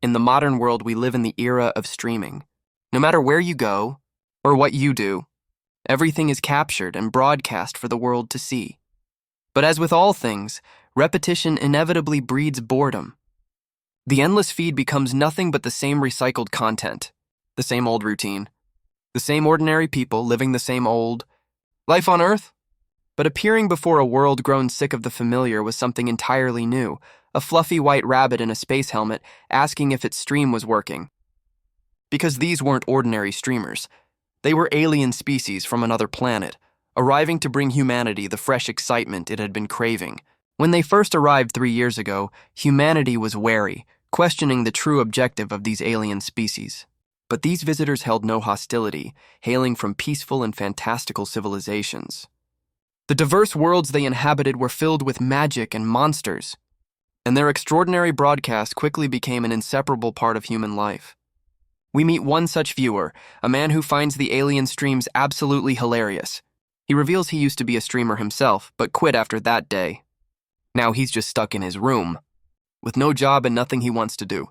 In the modern world, we live in the era of streaming. No matter where you go or what you do, everything is captured and broadcast for the world to see. But as with all things, repetition inevitably breeds boredom. The endless feed becomes nothing but the same recycled content, the same old routine, the same ordinary people living the same old life on Earth. But appearing before a world grown sick of the familiar was something entirely new, a fluffy white rabbit in a space helmet asking if its stream was working. Because these weren't ordinary streamers. They were alien species from another planet, arriving to bring humanity the fresh excitement it had been craving. When they first arrived 3 years ago, humanity was wary, questioning the true objective of these alien species. But these visitors held no hostility, hailing from peaceful and fantastical civilizations. The diverse worlds they inhabited were filled with magic and monsters, and their extraordinary broadcast quickly became an inseparable part of human life. We meet one such viewer, a man who finds the alien streams absolutely hilarious. He reveals he used to be a streamer himself, but quit after that day. Now he's just stuck in his room, with no job and nothing he wants to do.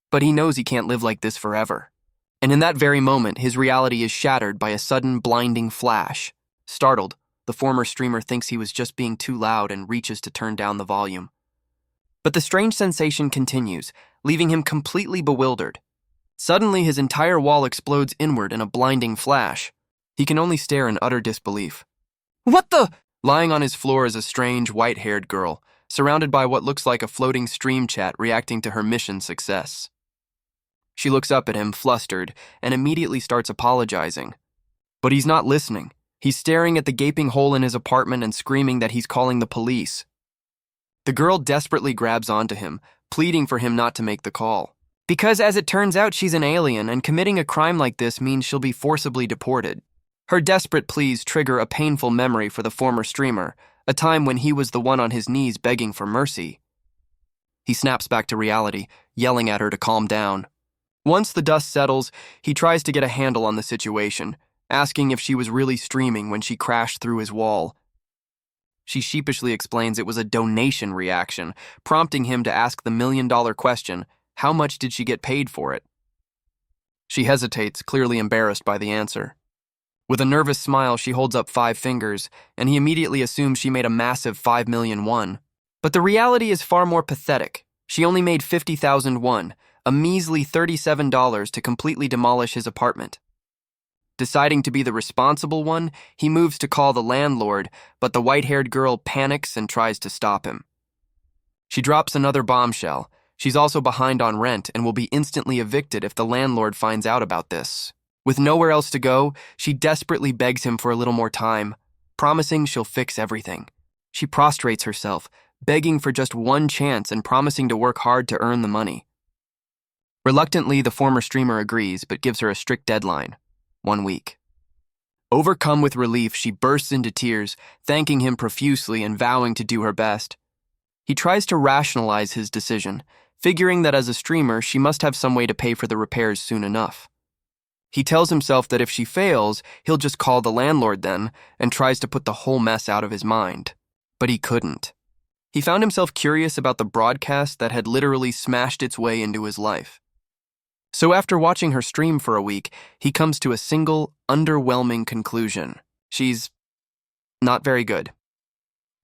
But he knows he can't live like this forever. And in that very moment, his reality is shattered by a sudden, blinding flash. Startled, the former streamer thinks he was just being too loud and reaches to turn down the volume. But the strange sensation continues, leaving him completely bewildered. Suddenly, his entire wall explodes inward in a blinding flash. He can only stare in utter disbelief. What the? Lying on his floor is a strange, white-haired girl, surrounded by what looks like a floating stream chat reacting to her mission success. She looks up at him, flustered, and immediately starts apologizing. But he's not listening. He's staring at the gaping hole in his apartment and screaming that he's calling the police. The girl desperately grabs onto him, pleading for him not to make the call. Because as it turns out, she's an alien, and committing a crime like this means she'll be forcibly deported. Her desperate pleas trigger a painful memory for the former streamer, a time when he was the one on his knees begging for mercy. He snaps back to reality, yelling at her to calm down. Once the dust settles, he tries to get a handle on the situation, asking if she was really streaming when she crashed through his wall. She sheepishly explains it was a donation reaction, prompting him to ask the million-dollar question, how much did she get paid for it? She hesitates, clearly embarrassed by the answer. With a nervous smile, she holds up 5 fingers, and he immediately assumes she made a massive 5 million won. But the reality is far more pathetic. She only made 50,000 won, a measly $37 to completely demolish his apartment. Deciding to be the responsible one, he moves to call the landlord, but the white-haired girl panics and tries to stop him. She drops another bombshell. She's also behind on rent and will be instantly evicted if the landlord finds out about this. With nowhere else to go, she desperately begs him for a little more time, promising she'll fix everything. She prostrates herself, begging for just one chance and promising to work hard to earn the money. Reluctantly, the former streamer agrees, but gives her a strict deadline, 1 week. Overcome with relief, she bursts into tears, thanking him profusely and vowing to do her best. He tries to rationalize his decision, figuring that as a streamer, she must have some way to pay for the repairs soon enough. He tells himself that if she fails, he'll just call the landlord then, and tries to put the whole mess out of his mind. But he couldn't. He found himself curious about the broadcast that had literally smashed its way into his life. So after watching her stream for a week, he comes to a single, underwhelming conclusion. She's not very good.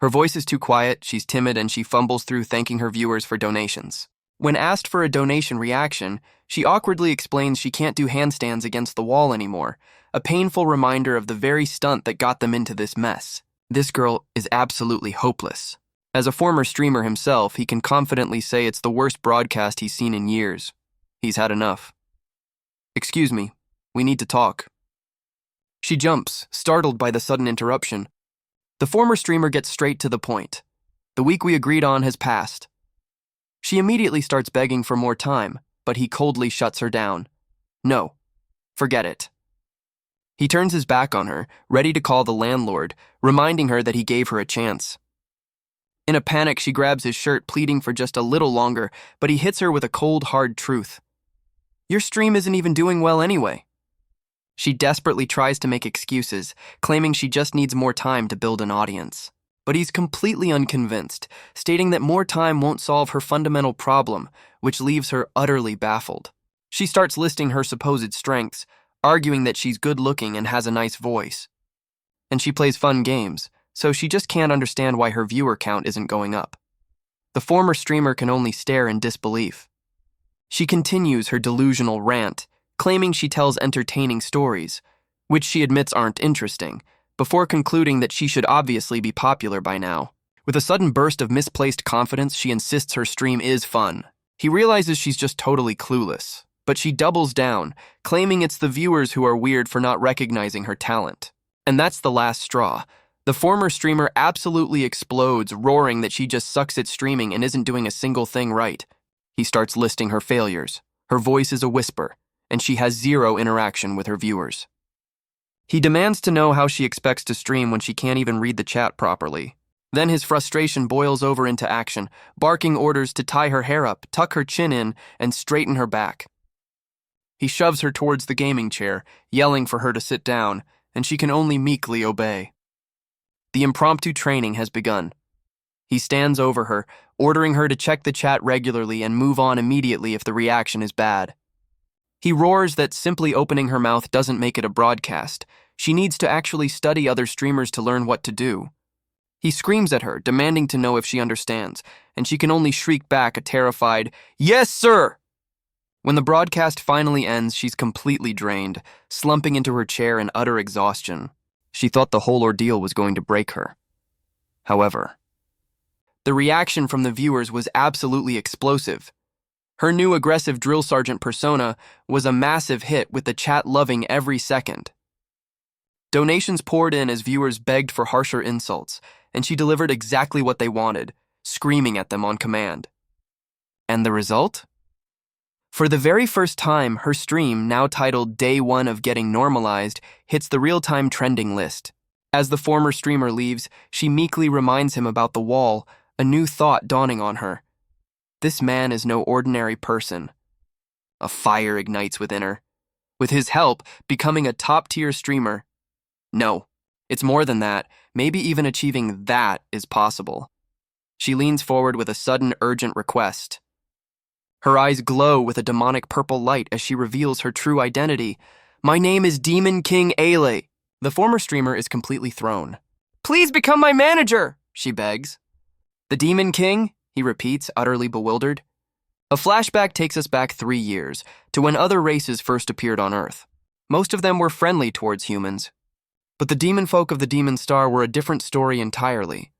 Her voice is too quiet, she's timid, and she fumbles through thanking her viewers for donations. When asked for a donation reaction, she awkwardly explains she can't do handstands against the wall anymore, a painful reminder of the very stunt that got them into this mess. This girl is absolutely hopeless. As a former streamer himself, he can confidently say it's the worst broadcast he's seen in years. He's had enough. Excuse me, we need to talk. She jumps, startled by the sudden interruption. The former streamer gets straight to the point. The week we agreed on has passed. She immediately starts begging for more time, but he coldly shuts her down. No, forget it. He turns his back on her, ready to call the landlord, reminding her that he gave her a chance. In a panic, she grabs his shirt, pleading for just a little longer, but he hits her with a cold, hard truth. Your stream isn't even doing well anyway. She desperately tries to make excuses, claiming she just needs more time to build an audience. but he's completely unconvinced, stating that more time won't solve her fundamental problem, which leaves her utterly baffled. She starts listing her supposed strengths, arguing that she's good-looking and has a nice voice. And she plays fun games, so she just can't understand why her viewer count isn't going up. The former streamer can only stare in disbelief. She continues her delusional rant, claiming she tells entertaining stories, which she admits aren't interesting, before concluding that she should obviously be popular by now. With a sudden burst of misplaced confidence, she insists her stream is fun. He realizes she's just totally clueless, but she doubles down, claiming it's the viewers who are weird for not recognizing her talent. And that's the last straw. The former streamer absolutely explodes, roaring that she just sucks at streaming and isn't doing a single thing right. He starts listing her failures. Her voice is a whisper, and she has zero interaction with her viewers. He demands to know how she expects to stream when she can't even read the chat properly. Then his frustration boils over into action, barking orders to tie her hair up, tuck her chin in, and straighten her back. He shoves her towards the gaming chair, yelling for her to sit down, and she can only meekly obey. The impromptu training has begun. He stands over her, ordering her to check the chat regularly and move on immediately if the reaction is bad. He roars that simply opening her mouth doesn't make it a broadcast. She needs to actually study other streamers to learn what to do. He screams at her, demanding to know if she understands, and she can only shriek back a terrified, "Yes, sir!" When the broadcast finally ends, she's completely drained, slumping into her chair in utter exhaustion. She thought the whole ordeal was going to break her. However, the reaction from the viewers was absolutely explosive. Her new aggressive drill sergeant persona was a massive hit, with the chat loving every second. Donations poured in as viewers begged for harsher insults, and she delivered exactly what they wanted, screaming at them on command. And the result? For the very first time, her stream, now titled Day 1 of Getting Normalized, hits the real-time trending list. As the former streamer leaves, she meekly reminds him about the wall, a new thought dawning on her. This man is no ordinary person. A fire ignites within her. With his help, becoming a top-tier streamer. No, it's more than that. Maybe even achieving that is possible. She leans forward with a sudden, urgent request. Her eyes glow with a demonic purple light as she reveals her true identity. "My name is Demon King Ale." The former streamer is completely thrown. "Please become my manager," she begs. "The Demon King?" he repeats, utterly bewildered. A flashback takes us back 3 years, to when other races first appeared on Earth. Most of them were friendly towards humans. But the demon folk of the Demon Star were a different story entirely.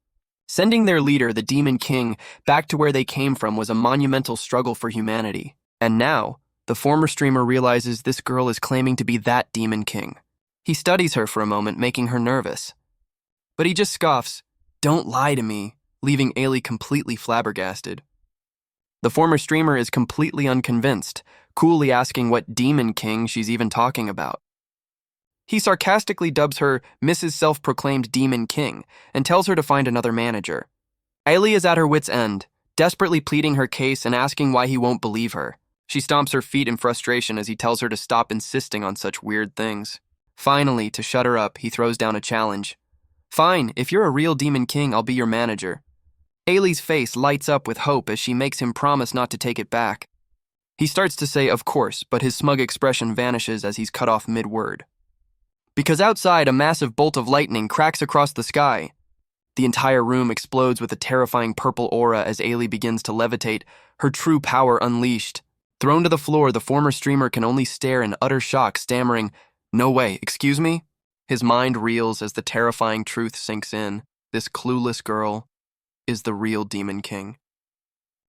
Sending their leader, the Demon King, back to where they came from was a monumental struggle for humanity. And now, the former streamer realizes this girl is claiming to be that Demon King. He studies her for a moment, making her nervous. But he just scoffs, "Don't lie to me," leaving Ailey completely flabbergasted. The former streamer is completely unconvinced, coolly asking what Demon King she's even talking about. He sarcastically dubs her Mrs. Self-Proclaimed Demon King and tells her to find another manager. Ailey is at her wit's end, desperately pleading her case and asking why he won't believe her. She stomps her feet in frustration as he tells her to stop insisting on such weird things. Finally, to shut her up, he throws down a challenge. "Fine, if you're a real Demon King, I'll be your manager." Ailey's face lights up with hope as she makes him promise not to take it back. He starts to say, "Of course," but his smug expression vanishes as he's cut off mid-word. Because outside, a massive bolt of lightning cracks across the sky. The entire room explodes with a terrifying purple aura as Ailey begins to levitate, her true power unleashed. Thrown to the floor, the former streamer can only stare in utter shock, stammering, "No way, excuse me?" His mind reels as the terrifying truth sinks in. This clueless girl is the real Demon King.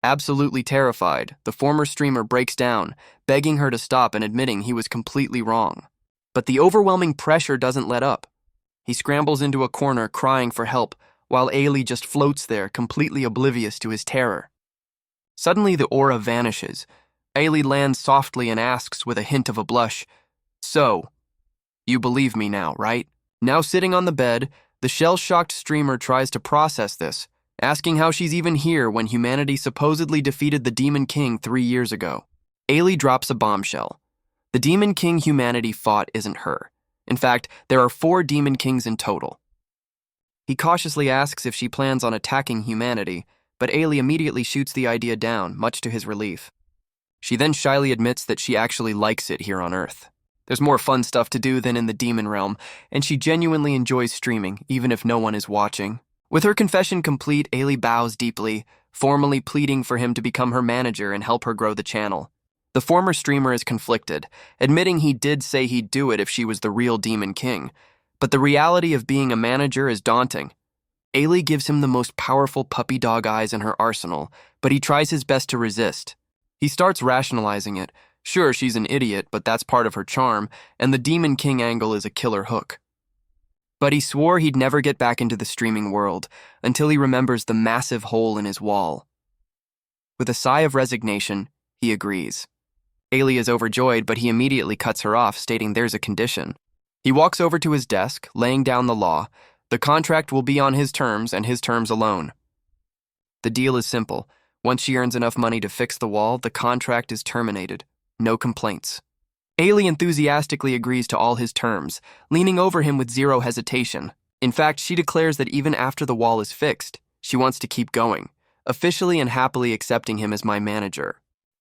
Absolutely terrified, the former streamer breaks down, begging her to stop and admitting he was completely wrong. But the overwhelming pressure doesn't let up. He scrambles into a corner, crying for help, while Ailey just floats there, completely oblivious to his terror. Suddenly, the aura vanishes. Ailey lands softly and asks with a hint of a blush, "So, you believe me now, right?" Now sitting on the bed, the shell-shocked streamer tries to process this, asking how she's even here when humanity supposedly defeated the Demon King 3 years ago. Ailey drops a bombshell. The Demon King humanity fought isn't her. In fact, there are 4 Demon Kings in total. He cautiously asks if she plans on attacking humanity, but Ailey immediately shoots the idea down, much to his relief. She then shyly admits that she actually likes it here on Earth. There's more fun stuff to do than in the demon realm, and she genuinely enjoys streaming, even if no one is watching. With her confession complete, Ailey bows deeply, formally pleading for him to become her manager and help her grow the channel. The former streamer is conflicted, admitting he did say he'd do it if she was the real Demon King, but the reality of being a manager is daunting. Ailey gives him the most powerful puppy dog eyes in her arsenal, but he tries his best to resist. He starts rationalizing it. Sure, she's an idiot, but that's part of her charm, and the Demon King angle is a killer hook. But he swore he'd never get back into the streaming world until he remembers the massive hole in his wall. With a sigh of resignation, he agrees. Ailey is overjoyed, but he immediately cuts her off, stating there's a condition. He walks over to his desk, laying down the law. The contract will be on his terms and his terms alone. The deal is simple. Once she earns enough money to fix the wall, the contract is terminated. No complaints. Ailey enthusiastically agrees to all his terms, leaning over him with zero hesitation. In fact, she declares that even after the wall is fixed, she wants to keep going, officially and happily accepting him as my manager.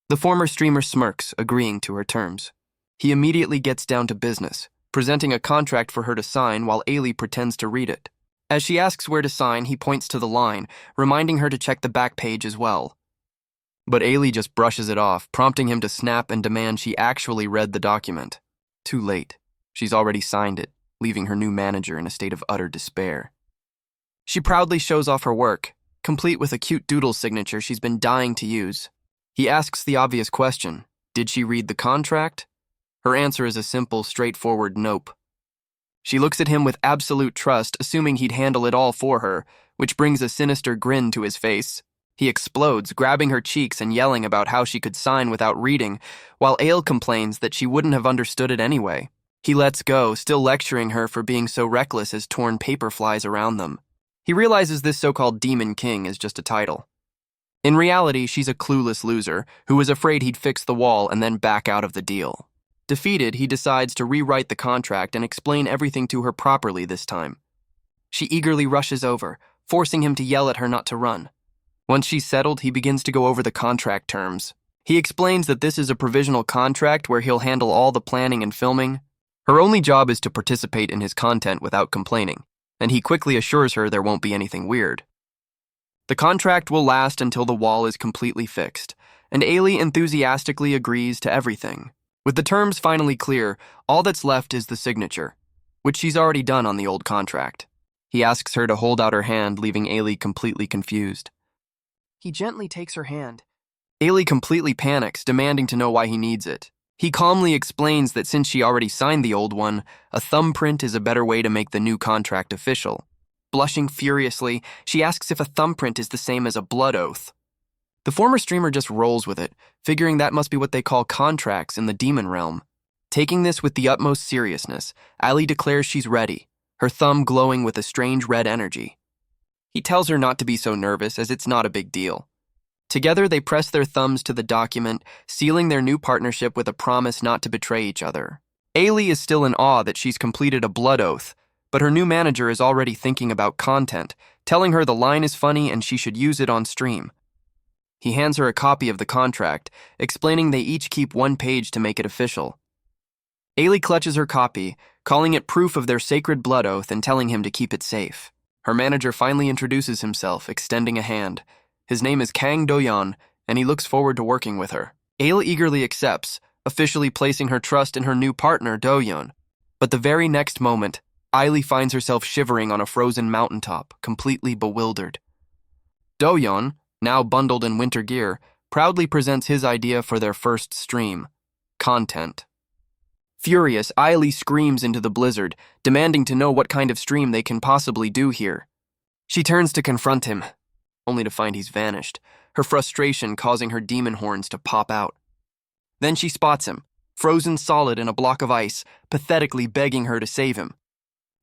The former streamer smirks, agreeing to her terms. He immediately gets down to business, presenting a contract for her to sign while Ailey pretends to read it. As she asks where to sign, he points to the line, reminding her to check the back page as well. But Ailey just brushes it off, prompting him to snap and demand she actually read the document. Too late. She's already signed it, leaving her new manager in a state of utter despair. She proudly shows off her work, complete with a cute doodle signature she's been dying to use. He asks the obvious question, did she read the contract? Her answer is a simple, straightforward nope. She looks at him with absolute trust, assuming he'd handle it all for her, which brings a sinister grin to his face. He explodes, grabbing her cheeks and yelling about how she could sign without reading, while Ale complains that she wouldn't have understood it anyway. He lets go, still lecturing her for being so reckless as torn paper flies around them. He realizes this so-called Demon King is just a title. In reality, she's a clueless loser who was afraid he'd fix the wall and then back out of the deal. Defeated, he decides to rewrite the contract and explain everything to her properly this time. She eagerly rushes over, forcing him to yell at her not to run. Once she's settled, he begins to go over the contract terms. He explains that this is a provisional contract where he'll handle all the planning and filming. Her only job is to participate in his content without complaining, and he quickly assures her there won't be anything weird. The contract will last until the wall is completely fixed, and Ailey enthusiastically agrees to everything. With the terms finally clear, all that's left is the signature, which she's already done on the old contract. He asks her to hold out her hand, leaving Ailey completely confused. He gently takes her hand. Ailey completely panics, demanding to know why he needs it. He calmly explains that since she already signed the old one, a thumbprint is a better way to make the new contract official. Blushing furiously, she asks if a thumbprint is the same as a blood oath. The former streamer just rolls with it, figuring that must be what they call contracts in the demon realm. Taking this with the utmost seriousness, Ailey declares she's ready, her thumb glowing with a strange red energy. He tells her not to be so nervous, as it's not a big deal. Together, they press their thumbs to the document, sealing their new partnership with a promise not to betray each other. Ailey is still in awe that she's completed a blood oath, but her new manager is already thinking about content, telling her the line is funny and she should use it on stream. He hands her a copy of the contract, explaining they each keep one page to make it official. Ailey clutches her copy, calling it proof of their sacred blood oath and telling him to keep it safe. Her manager finally introduces himself, extending a hand. His name is Kang Do-yeon, and he looks forward to working with her. Ailey eagerly accepts, officially placing her trust in her new partner, Do-yeon. But the very next moment, Ailey finds herself shivering on a frozen mountaintop, completely bewildered. Do-yeon, now bundled in winter gear, proudly presents his idea for their first stream: content. Furious, Ailey screams into the blizzard, demanding to know what kind of stream they can possibly do here. She turns to confront him, only to find he's vanished, her frustration causing her demon horns to pop out. Then she spots him, frozen solid in a block of ice, pathetically begging her to save him.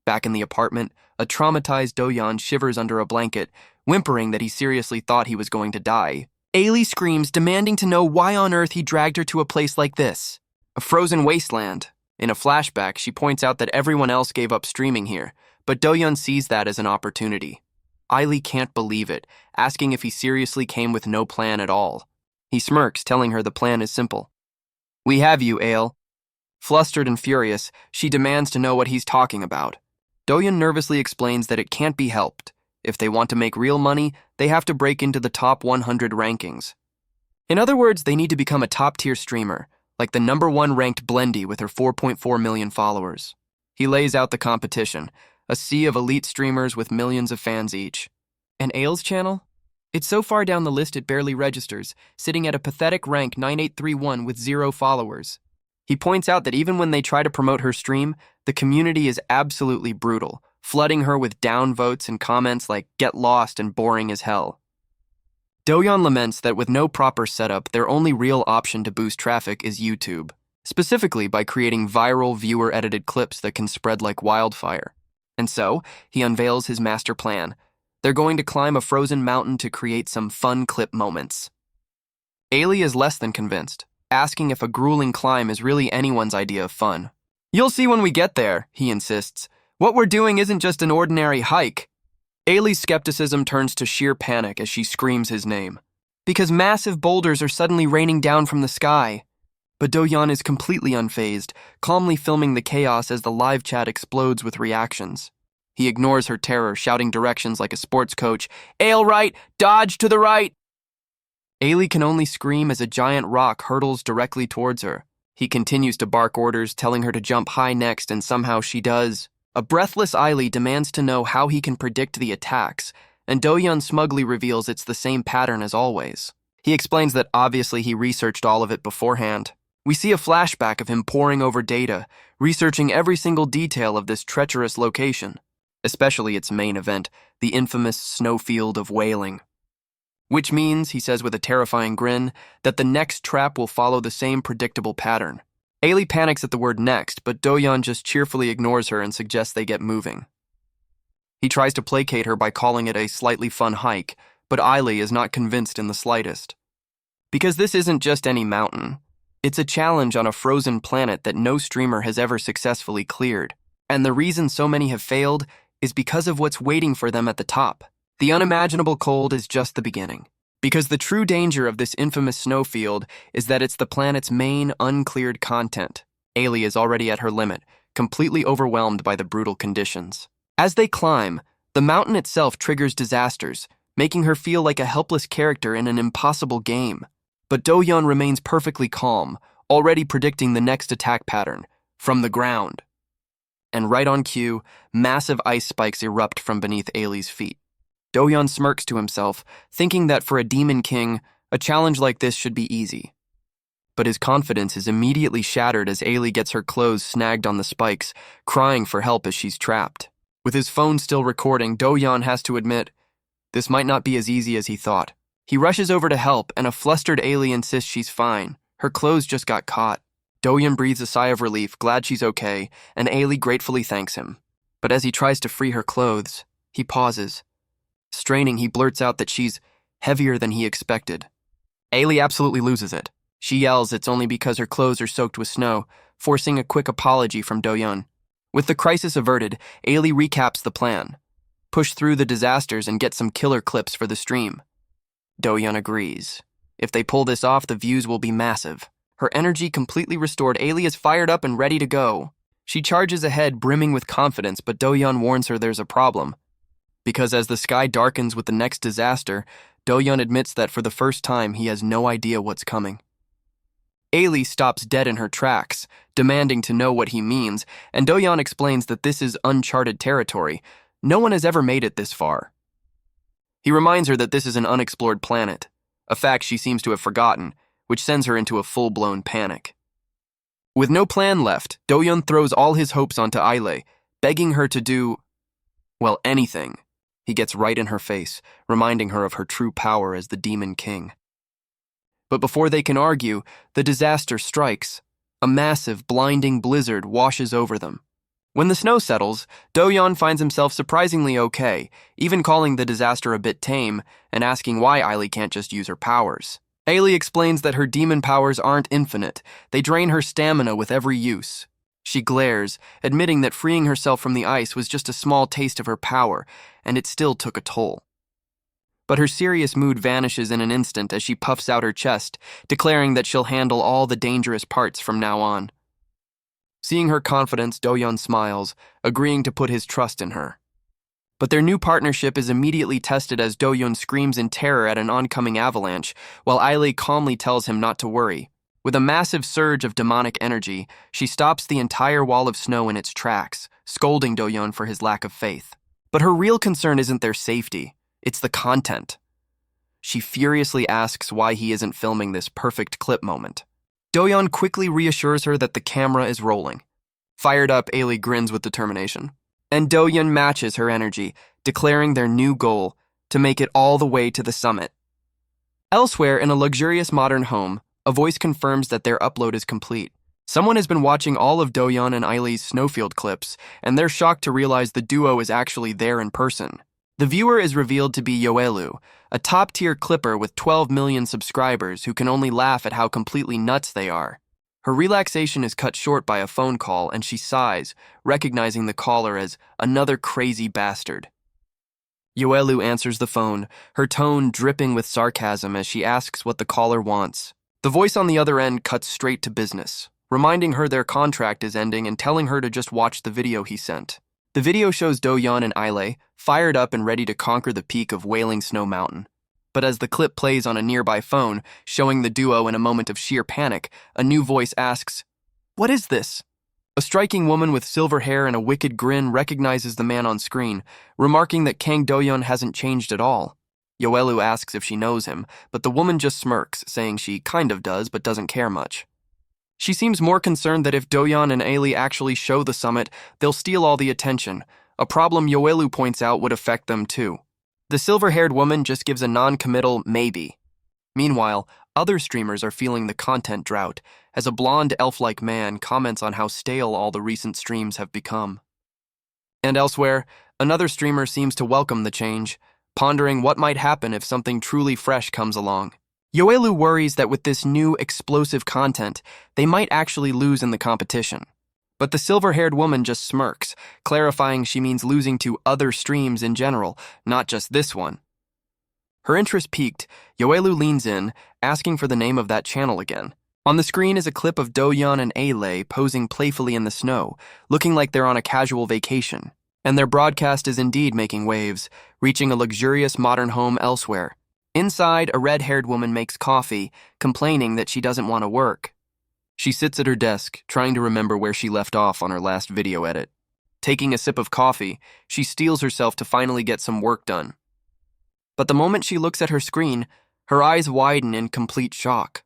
Back in the apartment, a traumatized Do-yeon shivers under a blanket, whimpering that he seriously thought he was going to die. Ailey screams, demanding to know why on earth he dragged her to a place like this, a frozen wasteland. In a flashback, she points out that everyone else gave up streaming here, but Do-yeon sees that as an opportunity. Ailey can't believe it, asking if he seriously came with no plan at all. He smirks, telling her the plan is simple. "We have you, Ale." Flustered and furious, she demands to know what he's talking about. Do-yeon nervously explains that it can't be helped. If they want to make real money, they have to break into the top 100 rankings. In other words, they need to become a top-tier streamer, like the #1 ranked Blendy with her 4.4 million followers. He lays out the competition, a sea of elite streamers with millions of fans each. And Ale's channel? It's so far down the list it barely registers, sitting at a pathetic rank 9831 with 0 followers. He points out that even when they try to promote her stream, the community is absolutely brutal, flooding her with downvotes and comments like "get lost" and "boring as hell." Do-yeon laments that with no proper setup, their only real option to boost traffic is YouTube, specifically by creating viral viewer-edited clips that can spread like wildfire. And so, he unveils his master plan. They're going to climb a frozen mountain to create some fun clip moments. Ailey is less than convinced, asking if a grueling climb is really anyone's idea of fun. "You'll see when we get there," he insists. "What we're doing isn't just an ordinary hike." Ailey's skepticism turns to sheer panic as she screams his name. Because massive boulders are suddenly raining down from the sky. But Do-yeon is completely unfazed, calmly filming the chaos as the live chat explodes with reactions. He ignores her terror, shouting directions like a sports coach, "Ale right, dodge to the right!" Ailey can only scream as a giant rock hurtles directly towards her. He continues to bark orders, telling her to jump high next, and somehow she does. A breathless Ailey demands to know how he can predict the attacks, and Do-yeon smugly reveals it's the same pattern as always. He explains that obviously he researched all of it beforehand. We see a flashback of him poring over data, researching every single detail of this treacherous location, especially its main event, the infamous snowfield of wailing. Which means, he says with a terrifying grin, that the next trap will follow the same predictable pattern. Ailey panics at the word next, but Do-yeon just cheerfully ignores her and suggests they get moving. He tries to placate her by calling it a slightly fun hike, but Ailey is not convinced in the slightest. Because this isn't just any mountain. It's a challenge on a frozen planet that no streamer has ever successfully cleared. And the reason so many have failed is because of what's waiting for them at the top. The unimaginable cold is just the beginning. Because the true danger of this infamous snowfield is that it's the planet's main uncleared content. Ailey is already at her limit, completely overwhelmed by the brutal conditions. As they climb, the mountain itself triggers disasters, making her feel like a helpless character in an impossible game. But Do-yeon remains perfectly calm, already predicting the next attack pattern, from the ground. And right on cue, massive ice spikes erupt from beneath Ailey's feet. Do-yeon smirks to himself, thinking that for a demon king, a challenge like this should be easy. But his confidence is immediately shattered as Ailey gets her clothes snagged on the spikes, crying for help as she's trapped. With his phone still recording, Do-yeon has to admit, this might not be as easy as he thought. He rushes over to help, and a flustered Ailey insists she's fine. Her clothes just got caught. Do-yeon breathes a sigh of relief, glad she's okay, and Ailey gratefully thanks him. But as he tries to free her clothes, he pauses. Straining, he blurts out that she's heavier than he expected. Ailey absolutely loses it. She yells it's only because her clothes are soaked with snow, forcing a quick apology from Do-yeon. With the crisis averted, Ailey recaps the plan. Push through the disasters and get some killer clips for the stream. Do-yeon agrees. If they pull this off, the views will be massive. Her energy completely restored, Ailey is fired up and ready to go. She charges ahead, brimming with confidence, but Do-yeon warns her there's a problem. Because as the sky darkens with the next disaster, Do-yeon admits that for the first time he has no idea what's coming. Ailey stops dead in her tracks, demanding to know what he means, and Do-yeon explains that this is uncharted territory. No one has ever made it this far. He reminds her that this is an unexplored planet, a fact she seems to have forgotten, which sends her into a full-blown panic. With no plan left, Do-yeon throws all his hopes onto Ailey, begging her to do, well, anything. He gets right in her face, reminding her of her true power as the Demon King. But before they can argue, the disaster strikes. A massive, blinding blizzard washes over them. When the snow settles, Do-yeon finds himself surprisingly okay, even calling the disaster a bit tame and asking why Ailey can't just use her powers. Ailey explains that her demon powers aren't infinite. They drain her stamina with every use. She glares, admitting that freeing herself from the ice was just a small taste of her power, and it still took a toll. But her serious mood vanishes in an instant as she puffs out her chest, declaring that she'll handle all the dangerous parts from now on. Seeing her confidence, Do-yeon smiles, agreeing to put his trust in her. But their new partnership is immediately tested as Do-yeon screams in terror at an oncoming avalanche, while Ailey calmly tells him not to worry. With a massive surge of demonic energy, she stops the entire wall of snow in its tracks, scolding Do-yeon for his lack of faith. But her real concern isn't their safety, it's the content. She furiously asks why he isn't filming this perfect clip moment. Do-yeon quickly reassures her that the camera is rolling. Fired up, Ailey grins with determination. And Do-yeon matches her energy, declaring their new goal, to make it all the way to the summit. Elsewhere, in a luxurious modern home, a voice confirms that their upload is complete. Someone has been watching all of Do-yeon and Ailey's snowfield clips, and they're shocked to realize the duo is actually there in person. The viewer is revealed to be Yahello, a top-tier clipper with 12 million subscribers who can only laugh at how completely nuts they are. Her relaxation is cut short by a phone call, and she sighs, recognizing the caller as another crazy bastard. Yahello answers the phone, her tone dripping with sarcasm as she asks what the caller wants. The voice on the other end cuts straight to business, reminding her their contract is ending and telling her to just watch the video he sent. The video shows Do-yeon and Ailey fired up and ready to conquer the peak of Wailing Snow Mountain. But as the clip plays on a nearby phone, showing the duo in a moment of sheer panic, a new voice asks, "What is this?" A striking woman with silver hair and a wicked grin recognizes the man on screen, remarking that Kang Do-yeon hasn't changed at all. Yahello asks if she knows him, but the woman just smirks, saying she kind of does but doesn't care much. She seems more concerned that if Do-yeon and Ailey actually show the summit, they'll steal all the attention, a problem Yahello points out would affect them too. The silver-haired woman just gives a non-committal maybe. Meanwhile, other streamers are feeling the content drought, as a blonde elf-like man comments on how stale all the recent streams have become. And elsewhere, another streamer seems to welcome the change, pondering what might happen if something truly fresh comes along. Yahello worries that with this new, explosive content, they might actually lose in the competition. But the silver-haired woman just smirks, clarifying she means losing to other streams in general, not just this one. Her interest piqued, Yahello leans in, asking for the name of that channel again. On the screen is a clip of Do-yeon and Ailey posing playfully in the snow, looking like they're on a casual vacation. And their broadcast is indeed making waves, reaching a luxurious modern home elsewhere. Inside, a red-haired woman makes coffee, complaining that she doesn't want to work. She sits at her desk, trying to remember where she left off on her last video edit. Taking a sip of coffee, she steels herself to finally get some work done. But the moment she looks at her screen, her eyes widen in complete shock.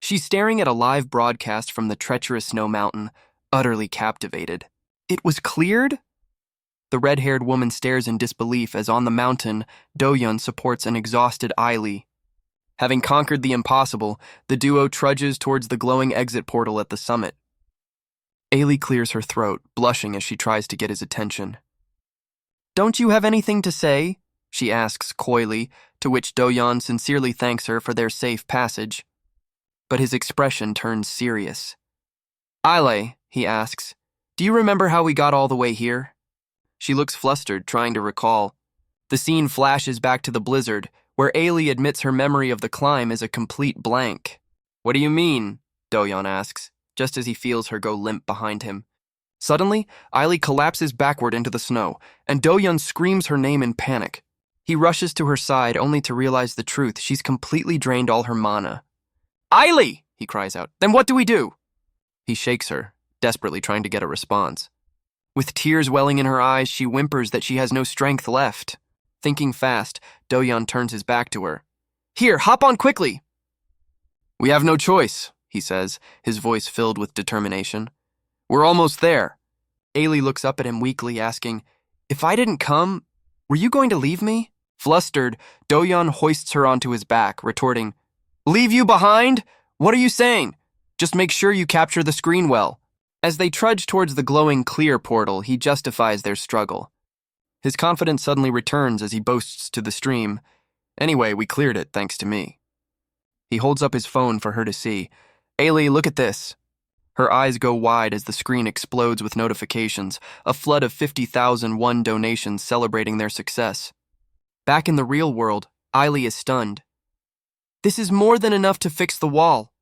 She's staring at a live broadcast from the treacherous snow mountain, utterly captivated. It was cleared? The red-haired woman stares in disbelief as on the mountain, Do-yeon supports an exhausted Ailey. Having conquered the impossible, the duo trudges towards the glowing exit portal at the summit. Ailey clears her throat, blushing as she tries to get his attention. "Don't you have anything to say?" she asks coyly, to which Do-yeon sincerely thanks her for their safe passage. But his expression turns serious. "Ailey," he asks, "do you remember how we got all the way here?" She looks flustered, trying to recall. The scene flashes back to the blizzard, where Ailey admits her memory of the climb is a complete blank. "What do you mean?" Do-yeon asks, just as he feels her go limp behind him. Suddenly, Ailey collapses backward into the snow, and Do-yeon screams her name in panic. He rushes to her side only to realize the truth. She's completely drained all her mana. "Ailey!" he cries out. "Then what do we do?" He shakes her, desperately trying to get a response. With tears welling in her eyes, she whimpers that she has no strength left. Thinking fast, Do-yeon turns his back to her. "Here, hop on quickly!" "We have no choice," he says, his voice filled with determination. "We're almost there." Ailey looks up at him weakly, asking, "If I didn't come, were you going to leave me?" Flustered, Do-yeon hoists her onto his back, retorting, "Leave you behind? What are you saying? Just make sure you capture the screen well." As they trudge towards the glowing clear portal, he justifies their struggle. His confidence suddenly returns as he boasts to the stream, "Anyway, we cleared it, thanks to me." He holds up his phone for her to see. "Ailey, look at this." Her eyes go wide as the screen explodes with notifications, a flood of 50,001 donations celebrating their success. Back in the real world, Ailey is stunned. This is more than enough to fix the wall.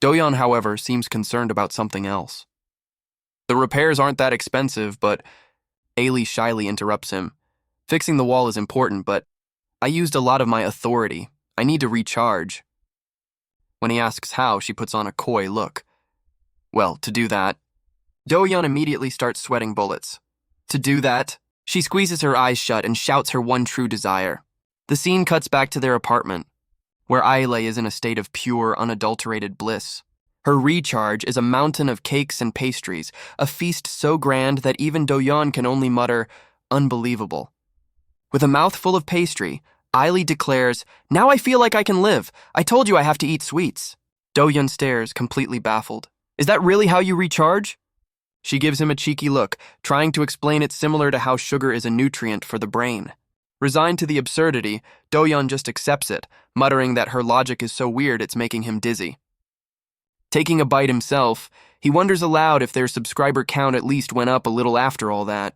Doyeon, however, seems concerned about something else. The repairs aren't that expensive, but Ailey shyly interrupts him. Fixing the wall is important, but I used a lot of my authority. I need to recharge. When he asks how, she puts on a coy look. Well, to do that, Doyeon immediately starts sweating bullets. To do that, she squeezes her eyes shut and shouts her one true desire. The scene cuts back to their apartment, where Ailey is in a state of pure, unadulterated bliss. Her recharge is a mountain of cakes and pastries, a feast so grand that even Doyeon can only mutter, unbelievable. With a mouthful of pastry, Ailey declares, "Now I feel like I can live. I told you I have to eat sweets." Doyeon stares, completely baffled. Is that really how you recharge? She gives him a cheeky look, trying to explain it similar to how sugar is a nutrient for the brain. Resigned to the absurdity, Doyeon just accepts it, muttering that her logic is so weird it's making him dizzy. Taking a bite himself, he wonders aloud if their subscriber count at least went up a little after all that.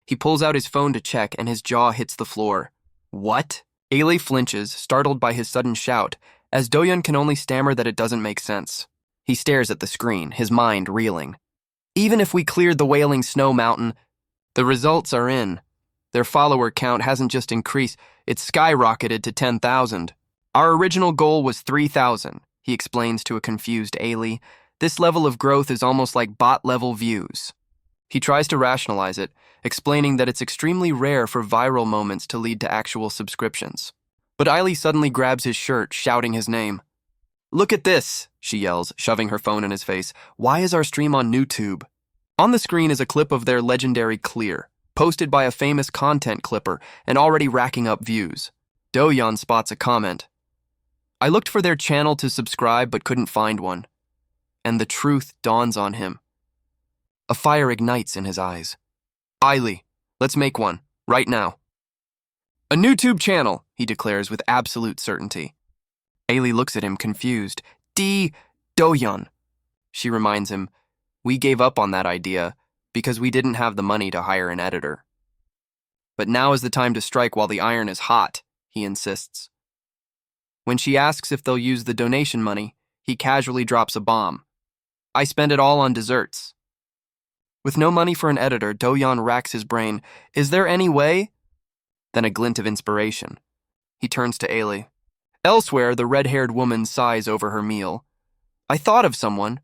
He pulls out his phone to check and his jaw hits the floor. What? Ailey flinches, startled by his sudden shout, as Doyeon can only stammer that it doesn't make sense. He stares at the screen, his mind reeling. Even if we cleared the Wailing Snow Mountain, the results are in. Their follower count hasn't just increased, it's skyrocketed to 10,000. Our original goal was 3,000, he explains to a confused Ailey. This level of growth is almost like bot-level views. He tries to rationalize it, explaining that it's extremely rare for viral moments to lead to actual subscriptions. But Ailey suddenly grabs his shirt, shouting his name. Look at this, she yells, shoving her phone in his face. Why is our stream on YouTube? On the screen is a clip of their legendary Clear, posted by a famous content clipper and already racking up views. Doyeon spots a comment. I looked for their channel to subscribe but couldn't find one. And the truth dawns on him. A fire ignites in his eyes. Ailey, let's make one, right now. A YouTube channel, he declares with absolute certainty. Ailey looks at him confused. Doyeon. She reminds him, we gave up on that idea because we didn't have the money to hire an editor. But now is the time to strike while the iron is hot, he insists. When she asks if they'll use the donation money, he casually drops a bomb. I spend it all on desserts. With no money for an editor, Doyeon racks his brain. Is there any way? Then a glint of inspiration. He turns to Ailey. Elsewhere, the red-haired woman sighs over her meal. I thought of someone.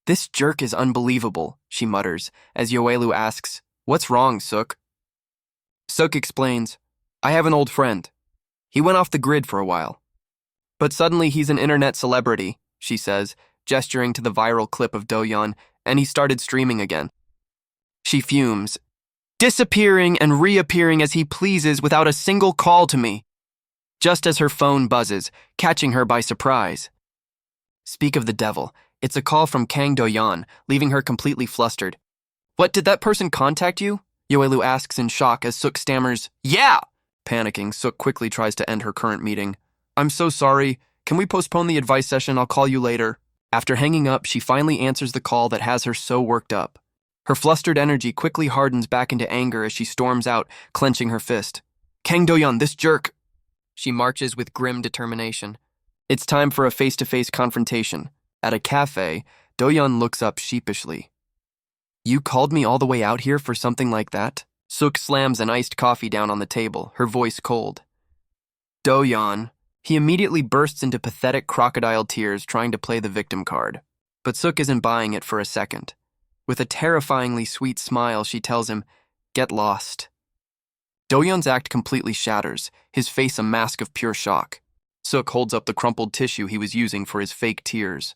This jerk is unbelievable, she mutters, as Yahello asks, what's wrong, Suk? Suk explains, I have an old friend. He went off the grid for a while. But suddenly he's an internet celebrity, she says, gesturing to the viral clip of Doyeon, and he started streaming again. She fumes, disappearing and reappearing as he pleases without a single call to me. Just as her phone buzzes, catching her by surprise. Speak of the devil, it's a call from Kang Doyeon, leaving her completely flustered. What, did that person contact you? Yahello asks in shock as Suk stammers, yeah! Panicking, Suk quickly tries to end her current meeting. I'm so sorry. Can we postpone the advice session? I'll call you later. After hanging up, she finally answers the call that has her so worked up. Her flustered energy quickly hardens back into anger as she storms out, clenching her fist. Kang Doyeon, this jerk! She marches with grim determination. It's time for a face-to-face confrontation. At a cafe, Doyeon looks up sheepishly. You called me all the way out here for something like that? Suk slams an iced coffee down on the table, her voice cold. Doyeon. He immediately bursts into pathetic crocodile tears trying to play the victim card. But Suk isn't buying it for a second. With a terrifyingly sweet smile, she tells him, get lost. Doyeon's act completely shatters, his face a mask of pure shock. Suk holds up the crumpled tissue he was using for his fake tears.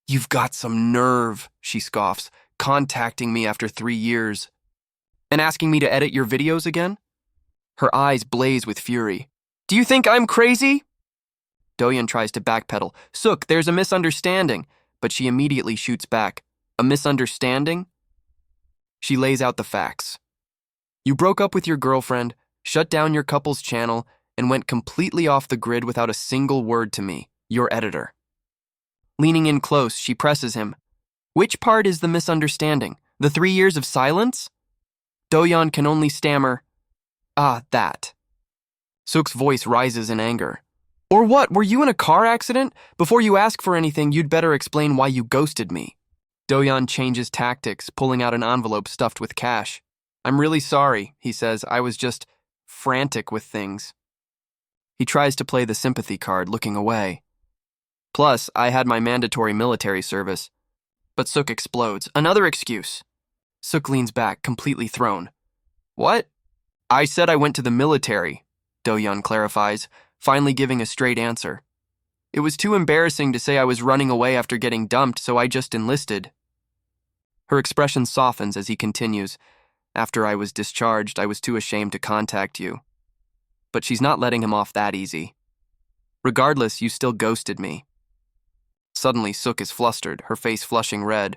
You've got some nerve, she scoffs, contacting me after 3 years. And asking me to edit your videos again? Her eyes blaze with fury. Do you think I'm crazy? Doyeon tries to backpedal. Suk, there's a misunderstanding. But she immediately shoots back. A misunderstanding? She lays out the facts. You broke up with your girlfriend, shut down your couple's channel, and went completely off the grid without a single word to me, your editor. Leaning in close, she presses him. Which part is the misunderstanding? The 3 years of silence? Do-yeon can only stammer, that. Suk's voice rises in anger. Or what, were you in a car accident? Before you ask for anything, you'd better explain why you ghosted me. Do-yeon changes tactics, pulling out an envelope stuffed with cash. I'm really sorry, he says. I was just frantic with things. He tries to play the sympathy card, looking away. Plus, I had my mandatory military service. But Suk explodes. Another excuse. Suk leans back, completely thrown. What? I said I went to the military, Do-yeon clarifies, finally giving a straight answer. It was too embarrassing to say I was running away after getting dumped, so I just enlisted. Her expression softens as he continues. After I was discharged, I was too ashamed to contact you. But she's not letting him off that easy. Regardless, you still ghosted me. Suddenly, Suk is flustered, her face flushing red.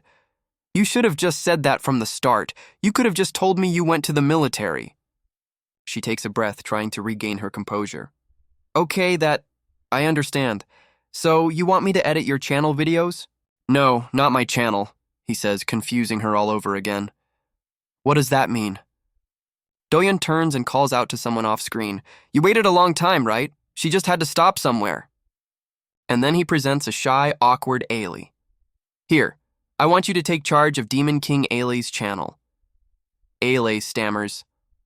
You should have just said that from the start. You could have just told me you went to the military. She takes a breath, trying to regain her composure. Okay, I understand. So, you want me to edit your channel videos? No, not my channel, he says, confusing her all over again. What does that mean? Do-yeon turns and calls out to someone off screen. You waited a long time, right? She just had to stop somewhere. And then he presents a shy, awkward Ailey. Here, I want you to take charge of Demon King Ailey's channel. Ailey stammers.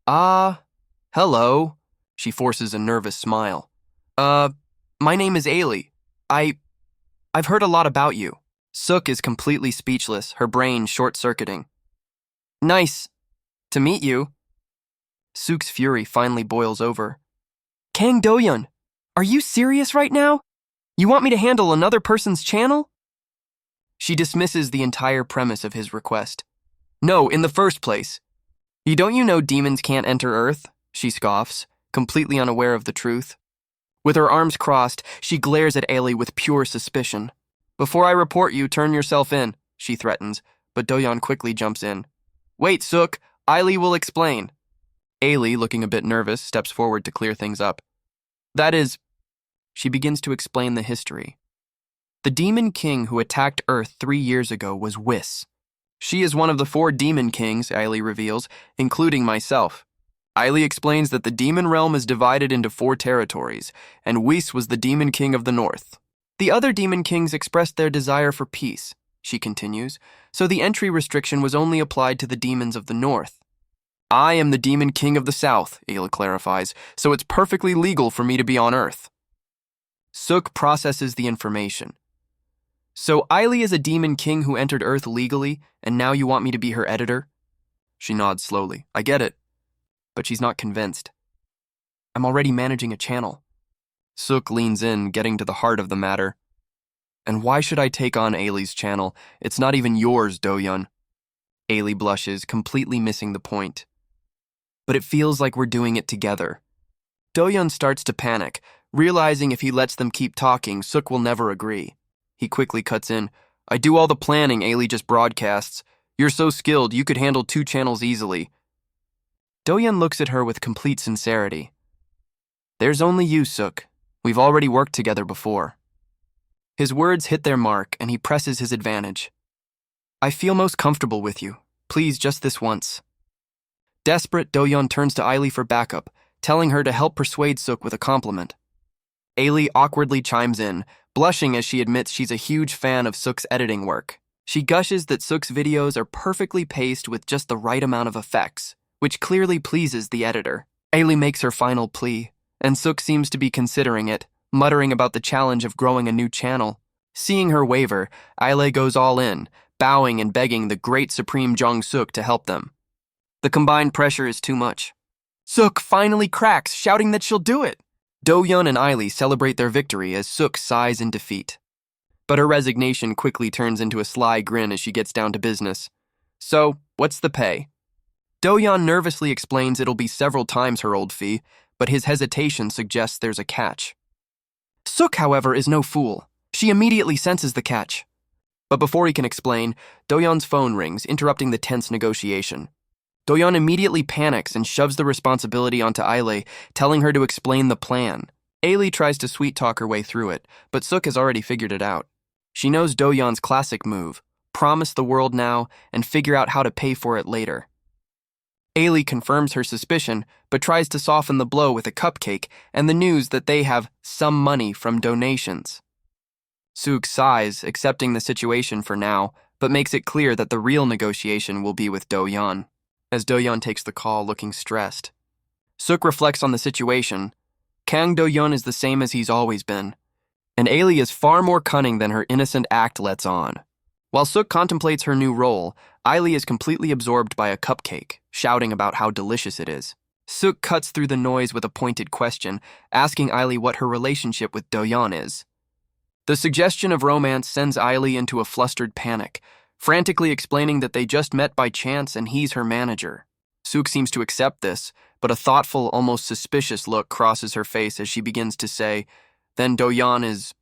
Hello. She forces a nervous smile. My name is Ailey. I've heard a lot about you. Suk is completely speechless, her brain short-circuiting. Nice to meet you. Suk's fury finally boils over. Kang Do-yeon, are you serious right now? You want me to handle another person's channel? She dismisses the entire premise of his request. No, in the first place. Don't you know demons can't enter Earth? She scoffs, completely unaware of the truth. With her arms crossed, she glares at Ailey with pure suspicion. Before I report you, turn yourself in, she threatens, but Do-yeon quickly jumps in. Wait, Suk, Ailey will explain. Ailey, looking a bit nervous, steps forward to clear things up. That is... She begins to explain the history. The Demon King who attacked Earth 3 years ago was Whis. She is one of the 4 Demon Kings, Ailey reveals, including myself. Ailey explains that the demon realm is divided into 4 territories, and Whis was the Demon King of the North. The other Demon Kings expressed their desire for peace, she continues, so the entry restriction was only applied to the demons of the North. I am the Demon King of the South, Ailey clarifies, so it's perfectly legal for me to be on Earth. Suk processes the information. So Ailey is a Demon King who entered Earth legally, and now you want me to be her editor? She nods slowly. I get it. But she's not convinced. I'm already managing a channel. Suk leans in, getting to the heart of the matter. And why should I take on Ailey's channel? It's not even yours, Do-yeon. Ailey blushes, completely missing the point. But it feels like we're doing it together. Do-yeon starts to panic, realizing if he lets them keep talking, Suk will never agree. He quickly cuts in. I do all the planning, Ailey just broadcasts. You're so skilled, you could handle 2 channels easily. Do-yeon looks at her with complete sincerity. There's only you, Suk. We've already worked together before. His words hit their mark, and he presses his advantage. I feel most comfortable with you. Please, just this once. Desperate, Do-yeon turns to Ailey for backup, telling her to help persuade Suk with a compliment. Ailey awkwardly chimes in, blushing as she admits she's a huge fan of Suk's editing work. She gushes that Suk's videos are perfectly paced with just the right amount of effects, which clearly pleases the editor. Ailey makes her final plea, and Suk seems to be considering it, muttering about the challenge of growing a new channel. Seeing her waver, Ailey goes all in, bowing and begging the great Supreme Jong-suk to help them. The combined pressure is too much. Suk finally cracks, shouting that she'll do it. Do-yeon and Ailey celebrate their victory as Suk sighs in defeat. But her resignation quickly turns into a sly grin as she gets down to business. So, what's the pay? Do-yeon nervously explains it'll be several times her old fee, but his hesitation suggests there's a catch. Suk, however, is no fool. She immediately senses the catch. But before he can explain, Do-yeon's phone rings, interrupting the tense negotiation. Do-yeon immediately panics and shoves the responsibility onto Ailey, telling her to explain the plan. Ailey tries to sweet-talk her way through it, but Suk has already figured it out. She knows Do-yeon's classic move, promise the world now and figure out how to pay for it later. Ailey confirms her suspicion, but tries to soften the blow with a cupcake and the news that they have some money from donations. Suk sighs, accepting the situation for now, but makes it clear that the real negotiation will be with Do-yeon, as Do-yeon takes the call looking stressed. Suk reflects on the situation. Kang Do-yeon is the same as he's always been, and Ailey is far more cunning than her innocent act lets on. While Suk contemplates her new role, Ailey is completely absorbed by a cupcake, shouting about how delicious it is. Suk cuts through the noise with a pointed question, asking Ailey what her relationship with Do-yeon is. The suggestion of romance sends Ailey into a flustered panic, frantically explaining that they just met by chance and he's her manager. Suk seems to accept this, but a thoughtful, almost suspicious look crosses her face as she begins to say, "Then Do-yeon is..."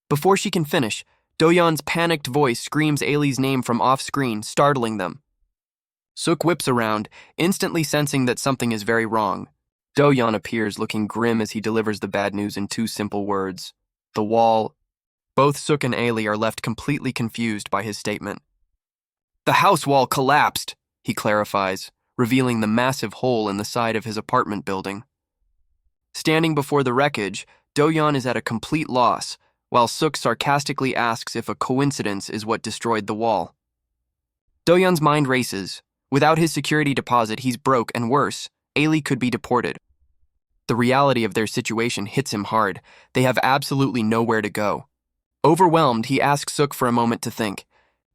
Before she can finish, Do-yeon's panicked voice screams Ailey's name from off-screen, startling them. Suk whips around, instantly sensing that something is very wrong. Do-yeon appears looking grim as he delivers the bad news in two simple words. The wall. Both Suk and Ailey are left completely confused by his statement. The house wall collapsed, he clarifies, revealing the massive hole in the side of his apartment building. Standing before the wreckage, Do-yeon is at a complete loss, while Suk sarcastically asks if a coincidence is what destroyed the wall. Do-yeon's mind races. Without his security deposit, he's broke, and worse, Ailey could be deported. The reality of their situation hits him hard. They have absolutely nowhere to go. Overwhelmed, he asks Suk for a moment to think,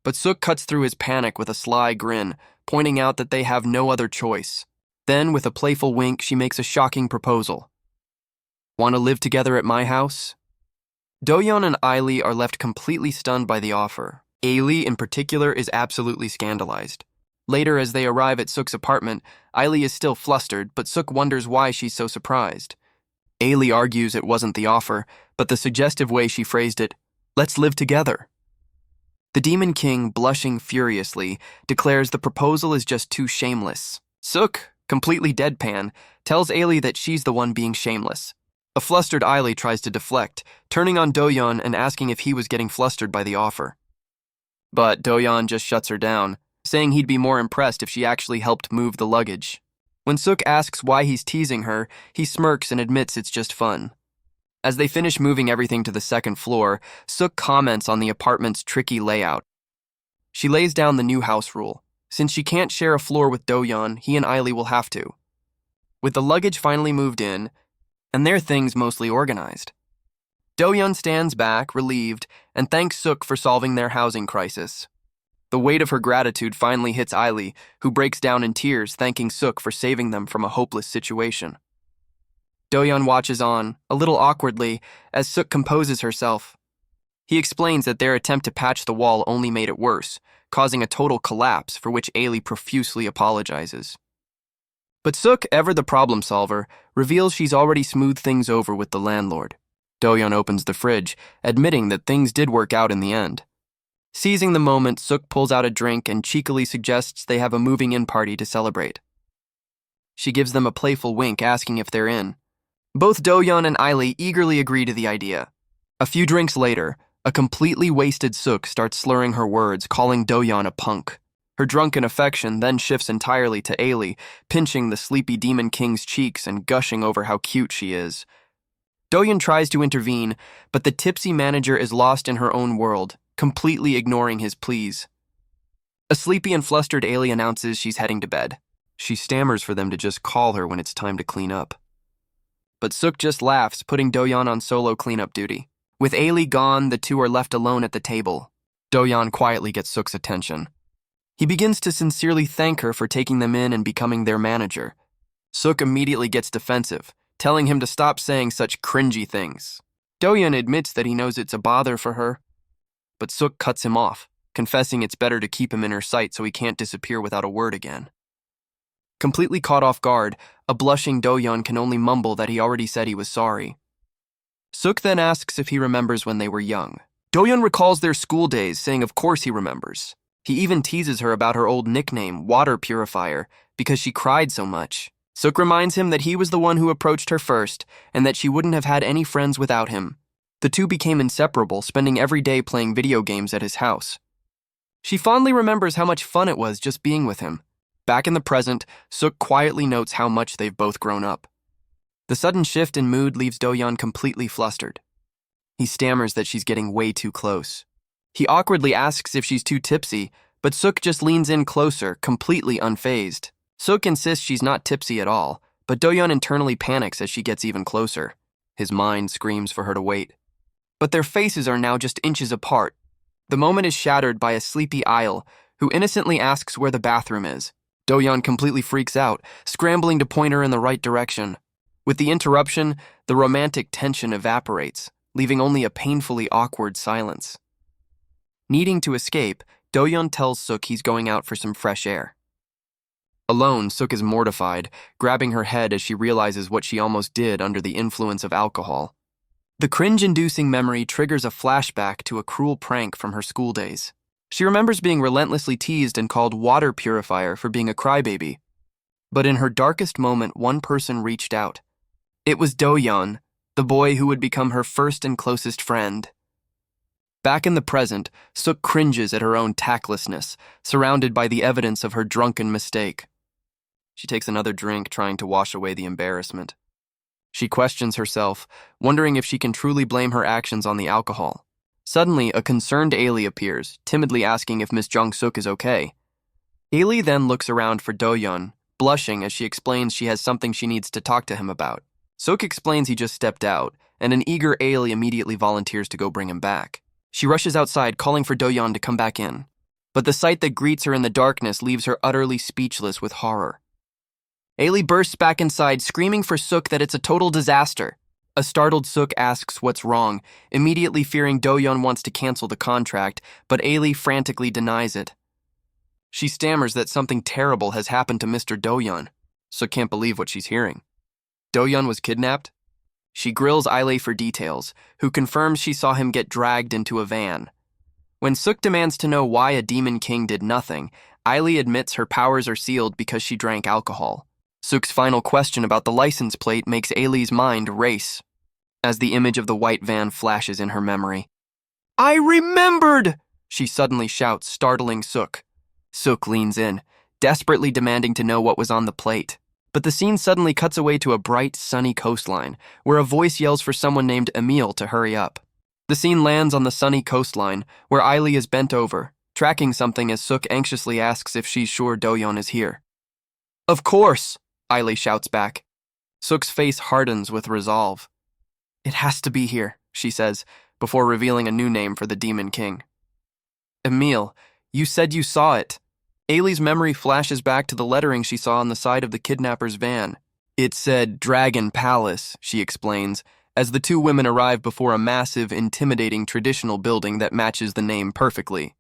but Suk cuts through his panic with a sly grin, pointing out that they have no other choice. Then, with a playful wink, she makes a shocking proposal. Want to live together at my house? Do-yeon and Ailey are left completely stunned by the offer. Ailey, in particular, is absolutely scandalized. Later, as they arrive at Suk's apartment, Ailey is still flustered, but Suk wonders why she's so surprised. Ailey argues it wasn't the offer, but the suggestive way she phrased it, "Let's live together." The Demon King, blushing furiously, declares the proposal is just too shameless. Suk, completely deadpan, tells Ailey that she's the one being shameless. A flustered Ailey tries to deflect, turning on Do-yeon and asking if he was getting flustered by the offer. But Do-yeon just shuts her down, saying he'd be more impressed if she actually helped move the luggage. When Suk asks why he's teasing her, he smirks and admits it's just fun. As they finish moving everything to the second floor, Suk comments on the apartment's tricky layout. She lays down the new house rule. Since she can't share a floor with Do-yeon, he and Ailey will have to. With the luggage finally moved in, and their things mostly organized, Do-yeon stands back, relieved, and thanks Suk for solving their housing crisis. The weight of her gratitude finally hits Ailey, who breaks down in tears, thanking Suk for saving them from a hopeless situation. Do-yeon watches on, a little awkwardly, as Suk composes herself. He explains that their attempt to patch the wall only made it worse, causing a total collapse for which Ailey profusely apologizes. But Suk, ever the problem solver, reveals she's already smoothed things over with the landlord. Do-yeon opens the fridge, admitting that things did work out in the end. Seizing the moment, Suk pulls out a drink and cheekily suggests they have a moving-in party to celebrate. She gives them a playful wink, asking if they're in. Both Do-yeon and Ailey eagerly agree to the idea. A few drinks later, a completely wasted Suk starts slurring her words, calling Do-yeon a punk. Her drunken affection then shifts entirely to Ailey, pinching the sleepy Demon King's cheeks and gushing over how cute she is. Do-yeon tries to intervene, but the tipsy manager is lost in her own world, completely ignoring his pleas. A sleepy and flustered Ailey announces she's heading to bed. She stammers for them to just call her when it's time to clean up. But Suk just laughs, putting Do-yeon on solo cleanup duty. With Ailey gone, the two are left alone at the table. Do-yeon quietly gets Suk's attention. He begins to sincerely thank her for taking them in and becoming their manager. Suk immediately gets defensive, telling him to stop saying such cringy things. Do-yeon admits that he knows it's a bother for her, but Suk cuts him off, confessing it's better to keep him in her sight so he can't disappear without a word again. Completely caught off guard, a blushing Do-yeon can only mumble that he already said he was sorry. Suk then asks if he remembers when they were young. Do-yeon recalls their school days, saying of course he remembers. He even teases her about her old nickname, Water Purifier, because she cried so much. Suk reminds him that he was the one who approached her first, and that she wouldn't have had any friends without him. The two became inseparable, spending every day playing video games at his house. She fondly remembers how much fun it was just being with him. Back in the present, Suk quietly notes how much they've both grown up. The sudden shift in mood leaves Do-yeon completely flustered. He stammers that she's getting way too close. He awkwardly asks if she's too tipsy, but Suk just leans in closer, completely unfazed. Suk insists she's not tipsy at all, but Do-yeon internally panics as she gets even closer. His mind screams for her to wait. But their faces are now just inches apart. The moment is shattered by a sleepy Isle, who innocently asks where the bathroom is. Do-yeon completely freaks out, scrambling to point her in the right direction. With the interruption, the romantic tension evaporates, leaving only a painfully awkward silence. Needing to escape, Do-yeon tells Suk he's going out for some fresh air. Alone, Suk is mortified, grabbing her head as she realizes what she almost did under the influence of alcohol. The cringe-inducing memory triggers a flashback to a cruel prank from her school days. She remembers being relentlessly teased and called water purifier for being a crybaby. But in her darkest moment, one person reached out. It was Do-yeon, the boy who would become her first and closest friend. Back in the present, Suk cringes at her own tactlessness, surrounded by the evidence of her drunken mistake. She takes another drink, trying to wash away the embarrassment. She questions herself, wondering if she can truly blame her actions on the alcohol. Suddenly, a concerned Ailey appears, timidly asking if Miss Jung-suk is okay. Ailey then looks around for Do-yeon, blushing as she explains she has something she needs to talk to him about. Suk explains he just stepped out, and an eager Ailey immediately volunteers to go bring him back. She rushes outside, calling for Do-yeon to come back in. But the sight that greets her in the darkness leaves her utterly speechless with horror. Ailey bursts back inside, screaming for Suk that it's a total disaster. A startled Suk asks what's wrong, immediately fearing Do-yeon wants to cancel the contract, but Ailey frantically denies it. She stammers that something terrible has happened to Mr. Do-yeon. Suk can't believe what she's hearing. Do-yeon was kidnapped? She grills Ailey for details, who confirms she saw him get dragged into a van. When Suk demands to know why a demon king did nothing, Ailey admits her powers are sealed because she drank alcohol. Suk's final question about the license plate makes Ailey's mind race, as the image of the white van flashes in her memory. "I remembered!" she suddenly shouts, startling Suk. Suk leans in, desperately demanding to know what was on the plate. But the scene suddenly cuts away to a bright, sunny coastline, where a voice yells for someone named Emil to hurry up. The scene lands on the sunny coastline, where Ailey is bent over, tracking something as Suk anxiously asks if she's sure Do-yeon is here. "Of course!" Ailey shouts back. Suk's face hardens with resolve. "It has to be here," she says, before revealing a new name for the Demon King. "Emil, you said you saw it." Ailey's memory flashes back to the lettering she saw on the side of the kidnapper's van. "It said Dragon Palace," she explains, as the two women arrive before a massive, intimidating traditional building that matches the name perfectly.